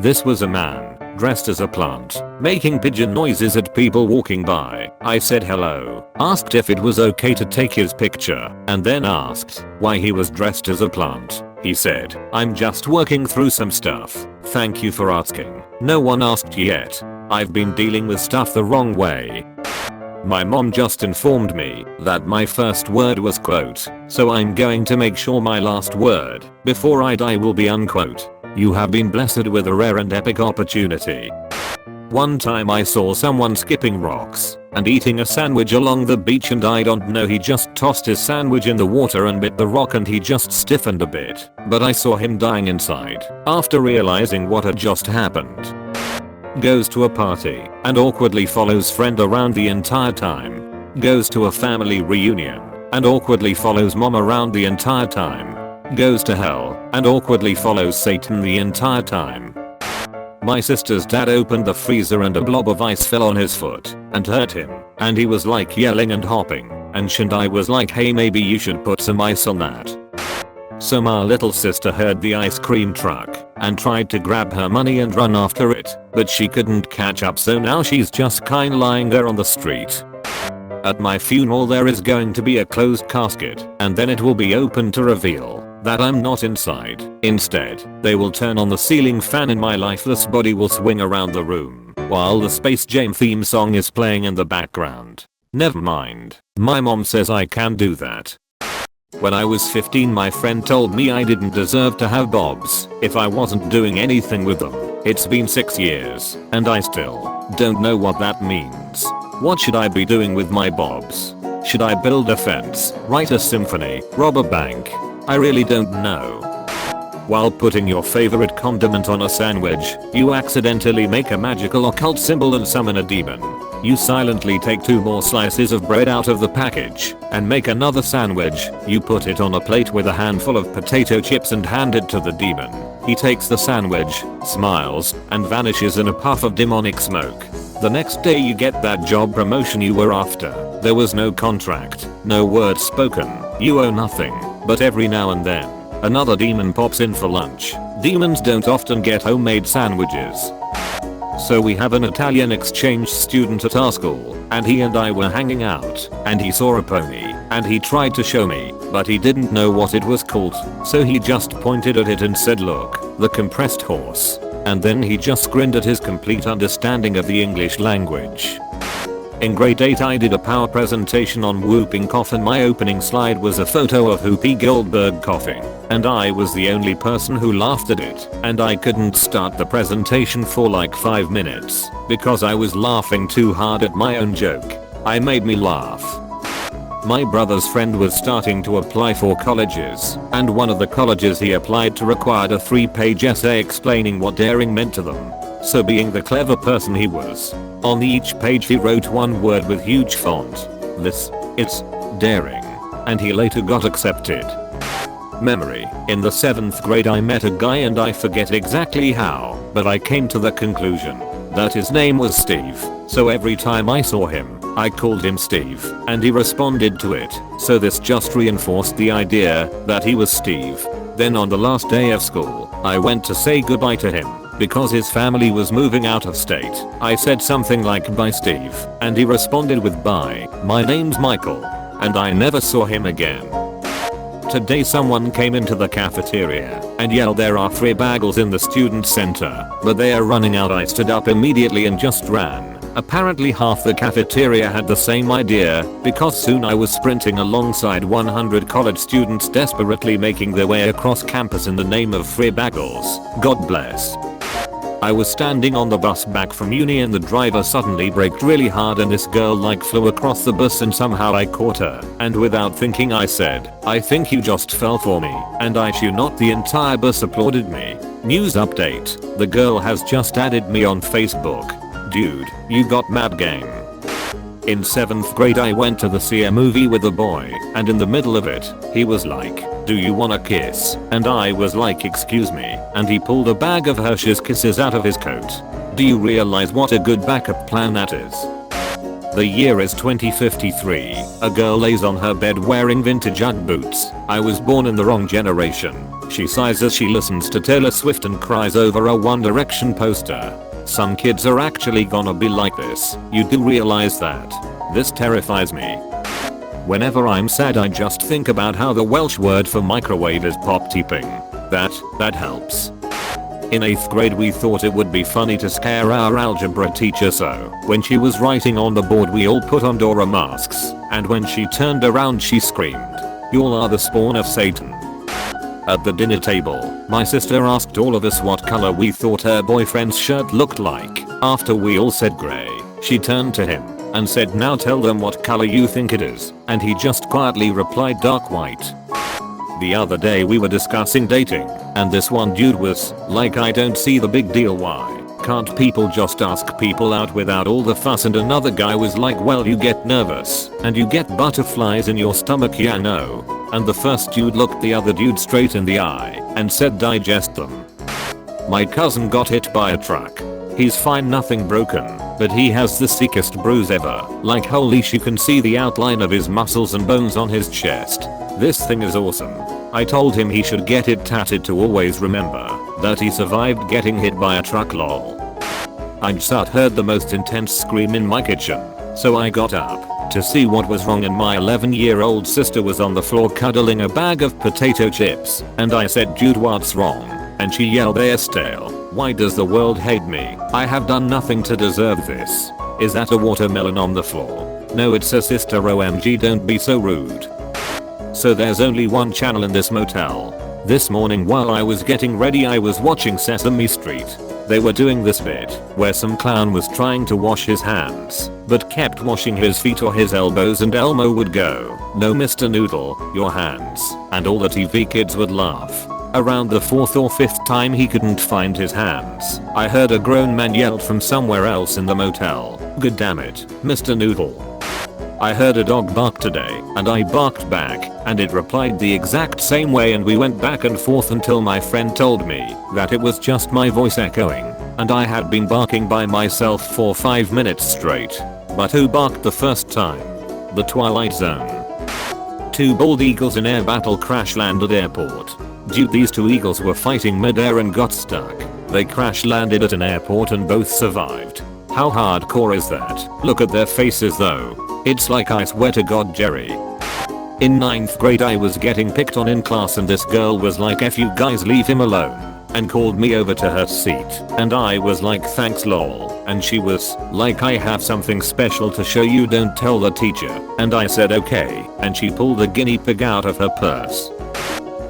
This was a man, dressed as a plant, making pigeon noises at people walking by. I said hello, asked if it was okay to take his picture, and then asked why he was dressed as a plant. He said, "I'm just working through some stuff. Thank you for asking. No one asked yet. I've been dealing with stuff the wrong way." My mom just informed me that my first word was quote, so I'm going to make sure my last word before I die will be unquote. You have been blessed with a rare and epic opportunity. One time I saw someone skipping rocks and eating a sandwich along the beach, and I don't know, he just tossed his sandwich in the water and bit the rock and he just stiffened a bit, but I saw him dying inside after realizing what had just happened. Goes to a party and awkwardly follows friend around the entire time. Goes to a family reunion and awkwardly follows mom around the entire time. Goes to hell and awkwardly follows Satan the entire time. My sister's dad opened the freezer and a blob of ice fell on his foot and hurt him, and he was like yelling and hopping, and I was like, hey, maybe you should put some ice on that. So my little sister heard the ice cream truck and tried to grab her money and run after it, but she couldn't catch up, so now she's just kinda lying there on the street. At my funeral there is going to be a closed casket, and then it will be open to reveal that I'm not inside. Instead, they will turn on the ceiling fan and my lifeless body will swing around the room while the Space Jam theme song is playing in the background. Never mind. My mom says I can do that. When I was 15, my friend told me I didn't deserve to have bobs if I wasn't doing anything with them. It's been 6 years, and I still don't know what that means. What should I be doing with my bobs? Should I build a fence, write a symphony, rob a bank? I really don't know. While putting your favorite condiment on a sandwich, you accidentally make a magical occult symbol and summon a demon. You silently take 2 more slices of bread out of the package and make another sandwich. You put it on a plate with a handful of potato chips and hand it to the demon. He takes the sandwich, smiles, and vanishes in a puff of demonic smoke. The next day you get that job promotion you were after. There was no contract, no word spoken, you owe nothing, but every now and then, another demon pops in for lunch. Demons don't often get homemade sandwiches. So we have an Italian exchange student at our school, and he and I were hanging out, and he saw a pony, and he tried to show me, but he didn't know what it was called, so he just pointed at it and said, "Look, the compressed horse." And then he just grinned at his complete understanding of the English language. In grade 8 I did a power presentation on whooping cough, and my opening slide was a photo of Whoopi Goldberg coughing, and I was the only person who laughed at it, and I couldn't start the presentation for like 5 minutes because I was laughing too hard at my own joke. I made me laugh. My brother's friend was starting to apply for colleges, and one of the colleges he applied to required a 3-page essay explaining what daring meant to them. So being the clever person he was, on each page he wrote one word with huge font. This is daring. And he later got accepted. Memory. In the 7th grade I met a guy, and I forget exactly how, but I came to the conclusion that his name was Steve. So every time I saw him, I called him Steve, and he responded to it. So this just reinforced the idea that he was Steve. Then on the last day of school, I went to say goodbye to him because his family was moving out of state. I said something like, "Bye Steve," and he responded with, "Bye, my name's Michael," and I never saw him again. Today someone came into the cafeteria and yelled there are free bagels in the student center, but they are running out. I stood up immediately and just ran. Apparently half the cafeteria had the same idea, because soon I was sprinting alongside 100 college students desperately making their way across campus in the name of free bagels. God bless. I was standing on the bus back from uni and the driver suddenly braked really hard and this girl like flew across the bus and somehow I caught her, and without thinking I said, "I think you just fell for me," and I shit not, the entire bus applauded me. News update. The girl has just added me on Facebook. Dude, you got mad game. In 7th grade I went to see a movie with a boy, and in the middle of it, he was like, "Do you wanna kiss?" And I was like, "Excuse me," and he pulled a bag of Hershey's Kisses out of his coat. Do you realize what a good backup plan that is? The year is 2053. A girl lays on her bed wearing vintage Ugg boots. I was born in the wrong generation. She sighs as she listens to Taylor Swift and cries over a One Direction poster. Some kids are actually gonna be like this. You do realize that? This terrifies me. Whenever I'm sad I just think about how the Welsh word for microwave is pop-teeping. That helps. In 8th grade we thought it would be funny to scare our algebra teacher, so when she was writing on the board we all put on Dora masks, and when she turned around she screamed, "You all are the spawn of Satan." At the dinner table, my sister asked all of us what color we thought her boyfriend's shirt looked like. After we all said gray, she turned to him and said, "Now tell them what color you think it is," and he just quietly replied, "Dark white." The other day we were discussing dating, and this one dude was like, "I don't see the big deal, why can't people just ask people out without all the fuss?" And another guy was like, "Well, you get nervous and you get butterflies in your stomach, yeah, no." And the first dude looked the other dude straight in the eye and said, "Digest them." My cousin got hit by a truck. He's fine, nothing broken, but he has the sickest bruise ever. Like, holy sh, you can see the outline of his muscles and bones on his chest. This thing is awesome. I told him he should get it tatted to always remember that he survived getting hit by a truck, lol. I just heard the most intense scream in my kitchen, so I got up to see what was wrong, and my 11-year-old sister was on the floor cuddling a bag of potato chips, and I said, "Dude, what's wrong?" And she yelled, "They're stale. Why does the world hate me? I have done nothing to deserve this." Is that a watermelon on the floor? No, it's a sister, OMG, don't be so rude. So there's only one channel in this motel. This morning while I was getting ready I was watching Sesame Street. They were doing this bit where some clown was trying to wash his hands but kept washing his feet or his elbows, and Elmo would go, "No, Mr. Noodle, your hands," and all the TV kids would laugh. Around the 4th or 5th time he couldn't find his hands, I heard a grown man yelled from somewhere else in the motel, "God damn it, Mr. Noodle." I heard a dog bark today, and I barked back, and it replied the exact same way, and we went back and forth until my friend told me that it was just my voice echoing, and I had been barking by myself for 5 minutes straight. But who barked the first time? The Twilight Zone. 2 bald eagles in air battle crash landed airport. Dude, these 2 eagles were fighting mid-air and got stuck. They crash landed at an airport and both survived. How hardcore is that? Look at their faces though. It's like, I swear to God, Jerry. In 9th grade I was getting picked on in class, and this girl was like, "F you guys, leave him alone," and called me over to her seat, and I was like, "Thanks lol," and she was like, "I have something special to show you, don't tell the teacher," and I said okay, and she pulled a guinea pig out of her purse.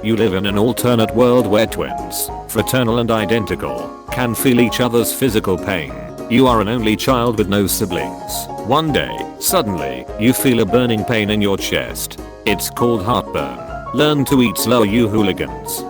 You live in an alternate world where twins, fraternal and identical, can feel each other's physical pain. You are an only child with no siblings. One day, suddenly, you feel a burning pain in your chest. It's called heartburn. Learn to eat slow, you hooligans.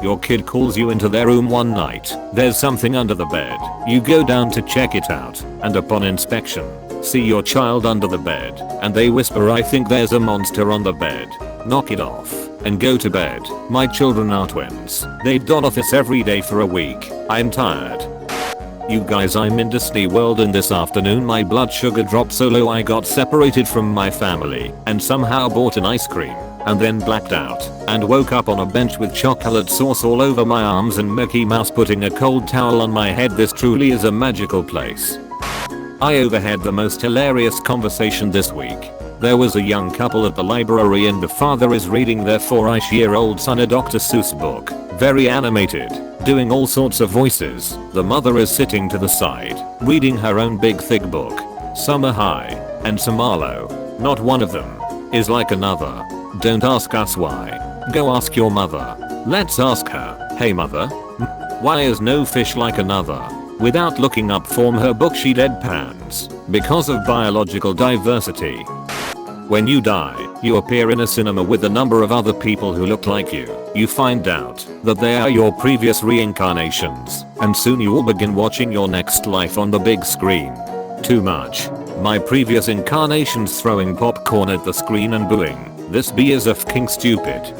Your kid calls you into their room one night. There's something under the bed. You go down to check it out, and upon inspection, see your child under the bed, and they whisper, "I think there's a monster on the bed." Knock it off and go to bed. My children are twins. They've done this every day for a week. I'm tired. You guys, I'm in Disney World, and this afternoon my blood sugar dropped so low I got separated from my family and somehow bought an ice cream, and then blacked out and woke up on a bench with chocolate sauce all over my arms and Mickey Mouse putting a cold towel on my head. This truly is a magical place. I overheard the most hilarious conversation this week. There was a young couple at the library, and the father is reading their 4-ish-year-old son a Dr. Seuss book, very animated, doing all sorts of voices. The mother is sitting to the side, reading her own big thick book. Some are high, and some are low. Not one of them is like another. Don't ask us why. Go ask your mother. Let's ask her, "Hey mother, why is no fish like another?" Without looking up from her book she deadpans, "Because of biological diversity." When you die, you appear in a cinema with a number of other people who look like you. You find out that they are your previous reincarnations, and soon you will begin watching your next life on the big screen. Too much. My previous incarnations throwing popcorn at the screen and booing. This bee is f***ing stupid.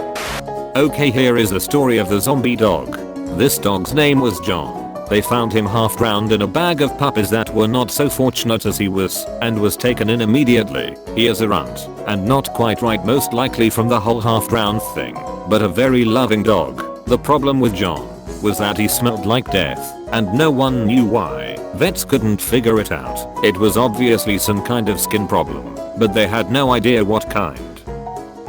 Okay, here is the story of the zombie dog. This dog's name was John. They found him half drowned in a bag of puppies that were not so fortunate as he was, and was taken in immediately. He is a runt, and not quite right, most likely from the whole half drowned thing. but a very loving dog. The problem with John was that he smelled like death, and no one knew why. Vets couldn't figure it out. It was obviously some kind of skin problem, but they had no idea what kind.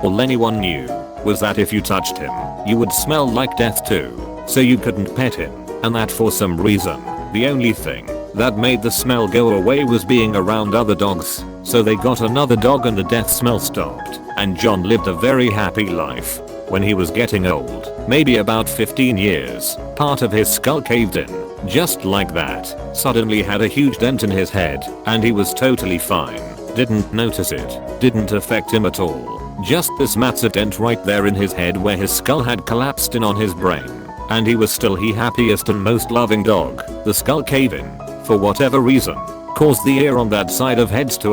All anyone knew was that if you touched him, you would smell like death too, so you couldn't pet him, and that for some reason, the only thing that made the smell go away was being around other dogs. So they got another dog and the death smell stopped, and John lived a very happy life. When he was getting old, maybe about 15 years, part of his skull caved in, just like that, suddenly had a huge dent in his head, and he was totally fine, didn't notice it, didn't affect him at all. Just this massive dent right there in his head where his skull had collapsed in on his brain. And he was still the happiest and most loving dog. The skull cave-in, for whatever reason, caused the ear on that side of heads to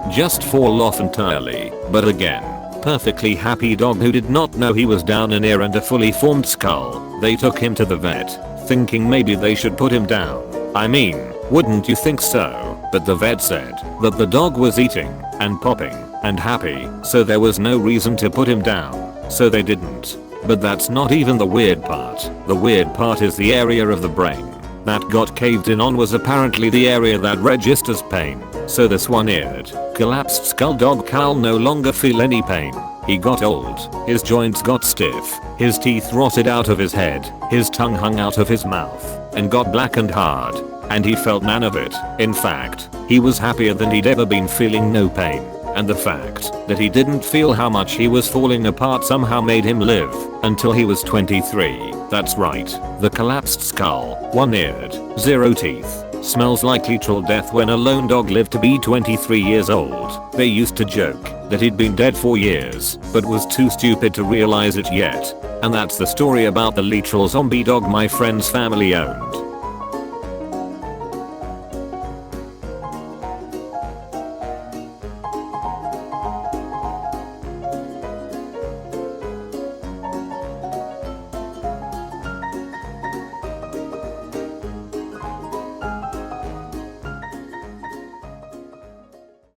just fall off entirely. But again, perfectly happy dog who did not know he was down an ear and a fully formed skull. They took him to the vet, thinking maybe they should put him down. I mean, wouldn't you think so? But the vet said that the dog was eating and popping and happy, so there was no reason to put him down, so they didn't. But that's not even the weird part. The weird part is the area of the brain that got caved in on was apparently the area that registers pain. So this one-eared, collapsed skull dog Cal no longer feel any pain. He got old, his joints got stiff, his teeth rotted out of his head, his tongue hung out of his mouth, and got black and hard. And he felt none of it. In fact, he was happier than he'd ever been, feeling no pain. And the fact that he didn't feel how much he was falling apart somehow made him live until he was 23. That's right, the collapsed skull, one-eared, zero teeth, smells like literal death when a lone dog lived to be 23 years old. They used to joke that he'd been dead for years, but was too stupid to realize it yet. And that's the story about the literal zombie dog my friend's family owned.